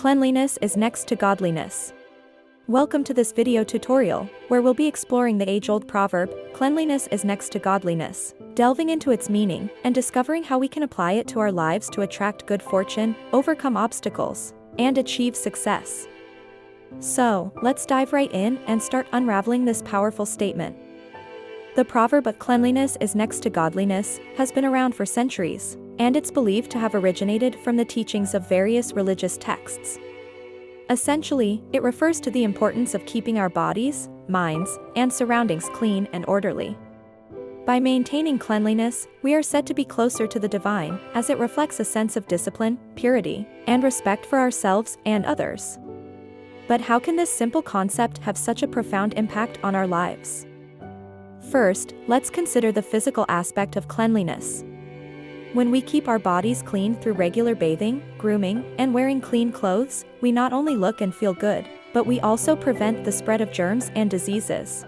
Cleanliness is next to godliness. Welcome to this video tutorial, where we'll be exploring the age-old proverb, cleanliness is next to godliness, delving into its meaning and discovering how we can apply it to our lives to attract good fortune, overcome obstacles, and achieve success. So, let's dive right in and start unraveling this powerful statement. The proverb cleanliness is next to godliness has been around for centuries, and it's believed to have originated from the teachings of various religious texts. Essentially, it refers to the importance of keeping our bodies, minds, and surroundings clean and orderly. By maintaining cleanliness, we are said to be closer to the divine, as it reflects a sense of discipline, purity, and respect for ourselves and others. But how can this simple concept have such a profound impact on our lives? First, let's consider the physical aspect of cleanliness. When we keep our bodies clean through regular bathing, grooming, and wearing clean clothes, we not only look and feel good, but we also prevent the spread of germs and diseases.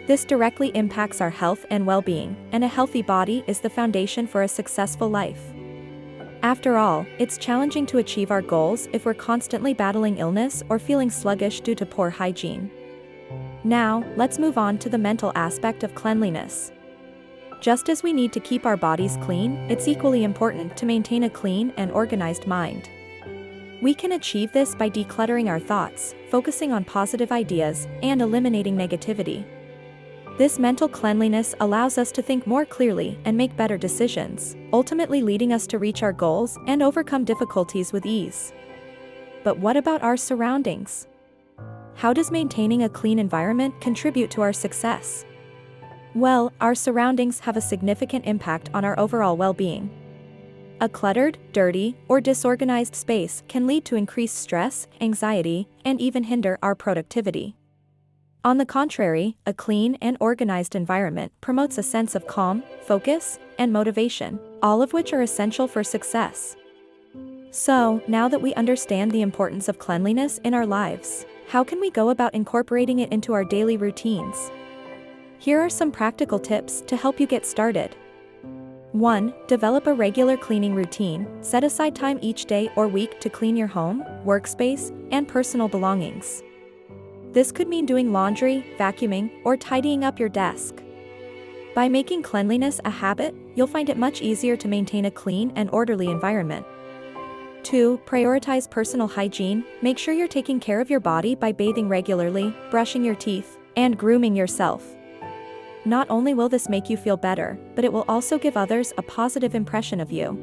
This directly impacts our health and well-being, and a healthy body is the foundation for a successful life. After all, it's challenging to achieve our goals if we're constantly battling illness or feeling sluggish due to poor hygiene. Now, let's move on to the mental aspect of cleanliness. Just as we need to keep our bodies clean, it's equally important to maintain a clean and organized mind. We can achieve this by decluttering our thoughts, focusing on positive ideas, and eliminating negativity. This mental cleanliness allows us to think more clearly and make better decisions, ultimately leading us to reach our goals and overcome difficulties with ease. But what about our surroundings? How does maintaining a clean environment contribute to our success? Well, our surroundings have a significant impact on our overall well-being. A cluttered, dirty, or disorganized space can lead to increased stress, anxiety, and even hinder our productivity. On the contrary, a clean and organized environment promotes a sense of calm, focus, and motivation, all of which are essential for success. So, now that we understand the importance of cleanliness in our lives, how can we go about incorporating it into our daily routines? Here are some practical tips to help you get started. 1. Develop a regular cleaning routine. Set aside time each day or week to clean your home, workspace, and personal belongings. This could mean doing laundry, vacuuming, or tidying up your desk. By making cleanliness a habit, you'll find it much easier to maintain a clean and orderly environment. 2. Prioritize personal hygiene. Make sure you're taking care of your body by bathing regularly, brushing your teeth, and grooming yourself. Not only will this make you feel better, but it will also give others a positive impression of you.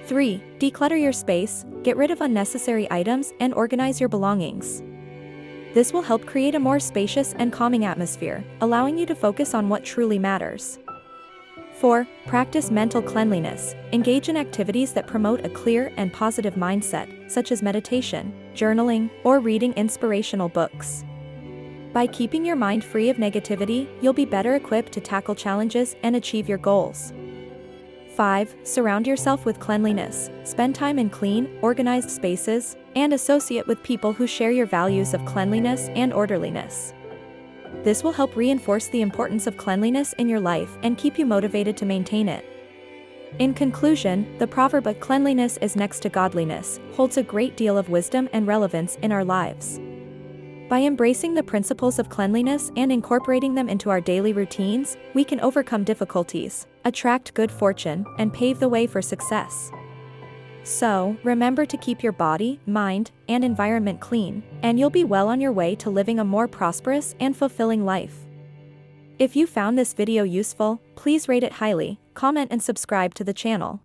3. Declutter your space. Get rid of unnecessary items and organize your belongings. This will help create a more spacious and calming atmosphere, allowing you to focus on what truly matters. 4. Practice mental cleanliness. Engage in activities that promote a clear and positive mindset, such as meditation, journaling, or reading inspirational books. By keeping your mind free of negativity, you'll be better equipped to tackle challenges and achieve your goals. 5. Surround yourself with cleanliness. Spend time in clean, organized spaces, and associate with people who share your values of cleanliness and orderliness. This will help reinforce the importance of cleanliness in your life and keep you motivated to maintain it. In conclusion, the proverb cleanliness is next to godliness holds a great deal of wisdom and relevance in our lives. By embracing the principles of cleanliness and incorporating them into our daily routines, we can overcome difficulties, attract good fortune, and pave the way for success. So, remember to keep your body, mind, and environment clean, and you'll be well on your way to living a more prosperous and fulfilling life. If you found this video useful, please rate it highly, comment and subscribe to the channel.